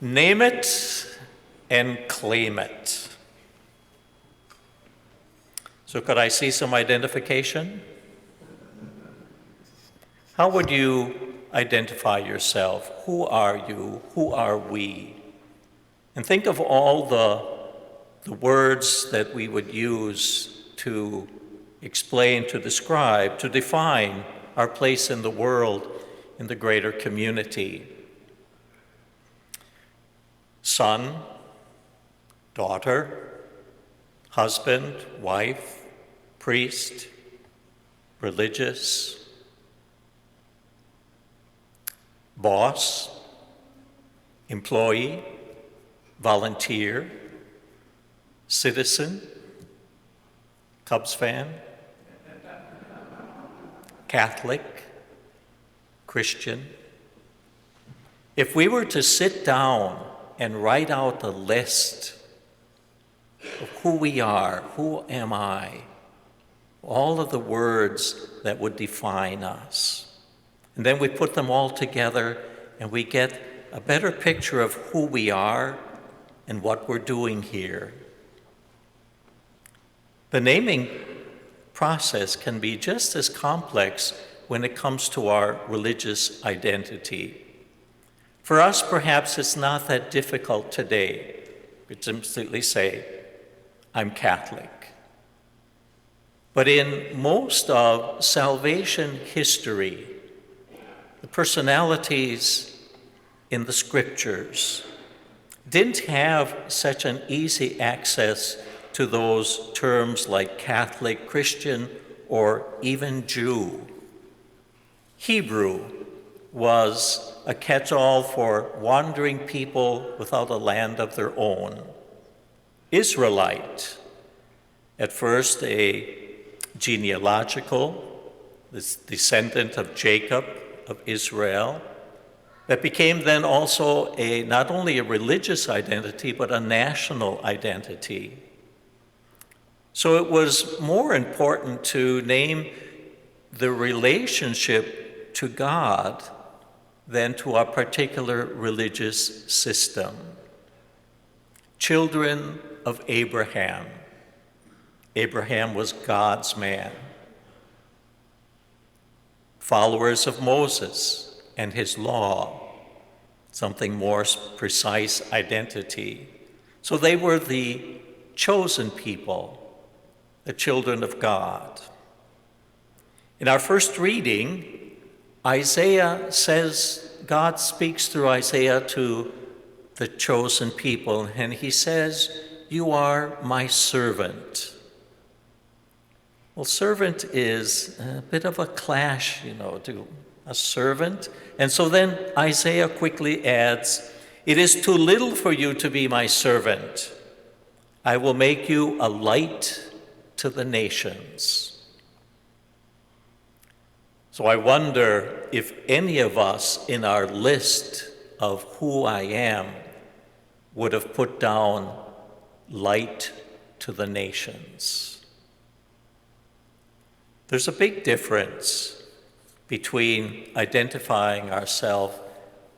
Name it and claim it. So could I see some identification? How would you identify yourself? Who are you? Who are we? And think of all the words that we would use to explain, to describe, to define our place in the world, in the greater community. Son, daughter, husband, wife, priest, religious, boss, employee, volunteer, citizen, Cubs fan, Catholic, Christian. If we were to sit down and write out the list of who we are, who am I, all of the words that would define us, and then we put them all together and we get a better picture of who we are and what we're doing here. The naming process can be just as complex when it comes to our religious identity. For us, perhaps it's not that difficult today. We simply say, I'm Catholic. But in most of salvation history, the personalities in the scriptures didn't have such an easy access to those terms like Catholic, Christian, or even Jew. Hebrew was a catch-all for wandering people without a land of their own. Israelite, at first a genealogical descendant of Jacob, of Israel, that became then also not only a religious identity, but a national identity. So it was more important to name the relationship to God than to a particular religious system. Children of Abraham. Abraham was God's man. Followers of Moses and his law, something more precise identity. So they were the chosen people, the children of God. In our first reading, Isaiah says, God speaks through Isaiah to the chosen people, and he says, you are my servant. Well, servant is a bit of a clash, to a servant. And so then Isaiah quickly adds, it is too little for you to be my servant. I will make you a light to the nations. So I wonder if any of us in our list of who I am would have put down light to the nations. There's a big difference between identifying ourselves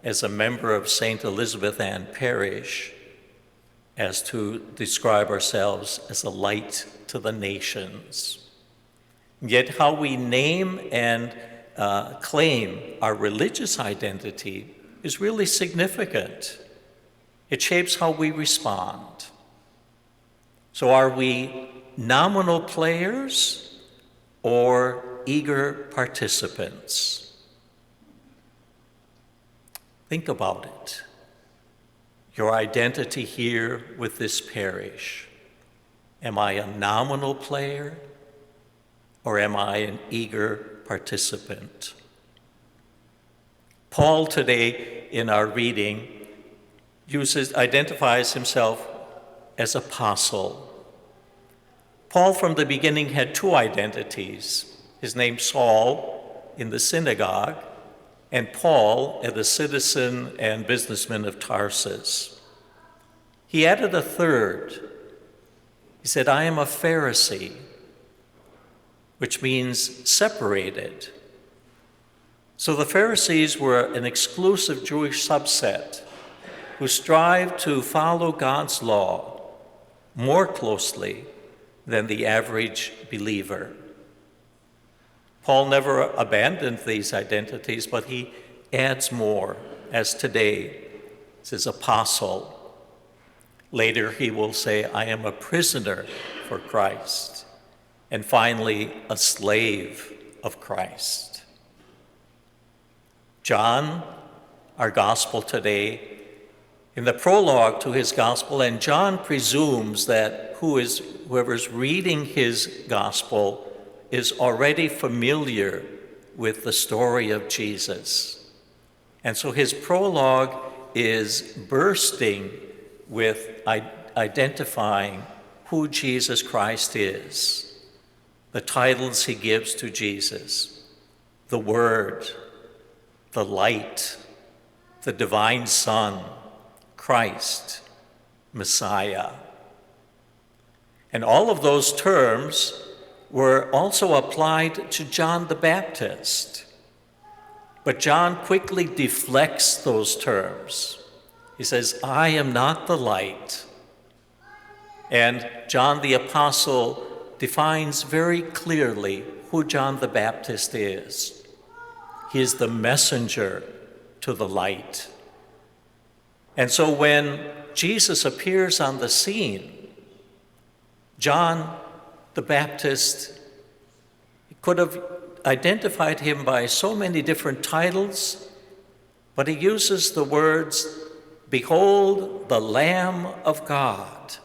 as a member of St. Elizabeth Ann Parish as to describe ourselves as a light to the nations. Yet how we name and claim our religious identity is really significant. It shapes how we respond. So are we nominal players or eager participants? Think about it. Your identity here with this parish. Am I a nominal player or am I an eager participant? Paul today in our reading identifies himself as apostle. Paul from the beginning had two identities. His name Saul in the synagogue, and Paul as a citizen and businessman of Tarsus. He added a third. He said, I am a Pharisee, which means separated. So the Pharisees were an exclusive Jewish subset who strive to follow God's law more closely than the average believer. Paul never abandoned these identities, but he adds more, as today, says apostle. Later he will say, I am a prisoner for Christ. And finally, a slave of Christ. John, our gospel today, in the prologue to his gospel, and John presumes that whoever's reading his gospel is already familiar with the story of Jesus. And so his prologue is bursting with identifying who Jesus Christ is, the titles he gives to Jesus, the Word, the Light, the Divine Son, Christ, Messiah. And all of those terms were also applied to John the Baptist. But John quickly deflects those terms. He says, I am not the light. And John the Apostle defines very clearly who John the Baptist is. He is the messenger to the light. And so when Jesus appears on the scene, John the Baptist could have identified him by so many different titles, but he uses the words, behold, the Lamb of God.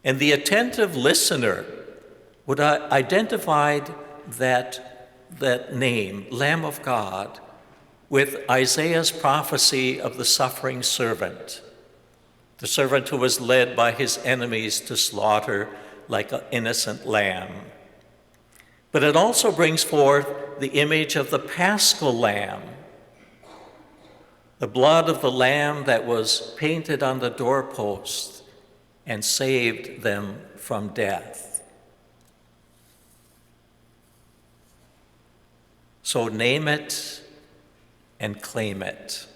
And the attentive listener would have identified that name, Lamb of God, with Isaiah's prophecy of the suffering servant, the servant who was led by his enemies to slaughter like an innocent lamb. But it also brings forth the image of the Paschal Lamb, the blood of the Lamb that was painted on the doorpost and saved them from death. So name it and claim it.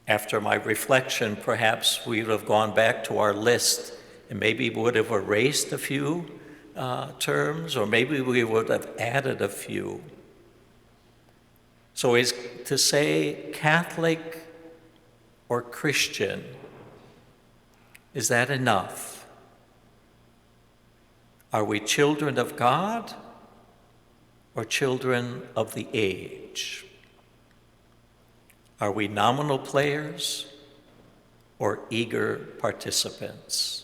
After my reflection, perhaps we would have gone back to our list and maybe would have erased a few terms, or maybe we would have added a few. So is to say Catholic or Christian, is that enough? Are we children of God or children of the age? Are we nominal players or eager participants?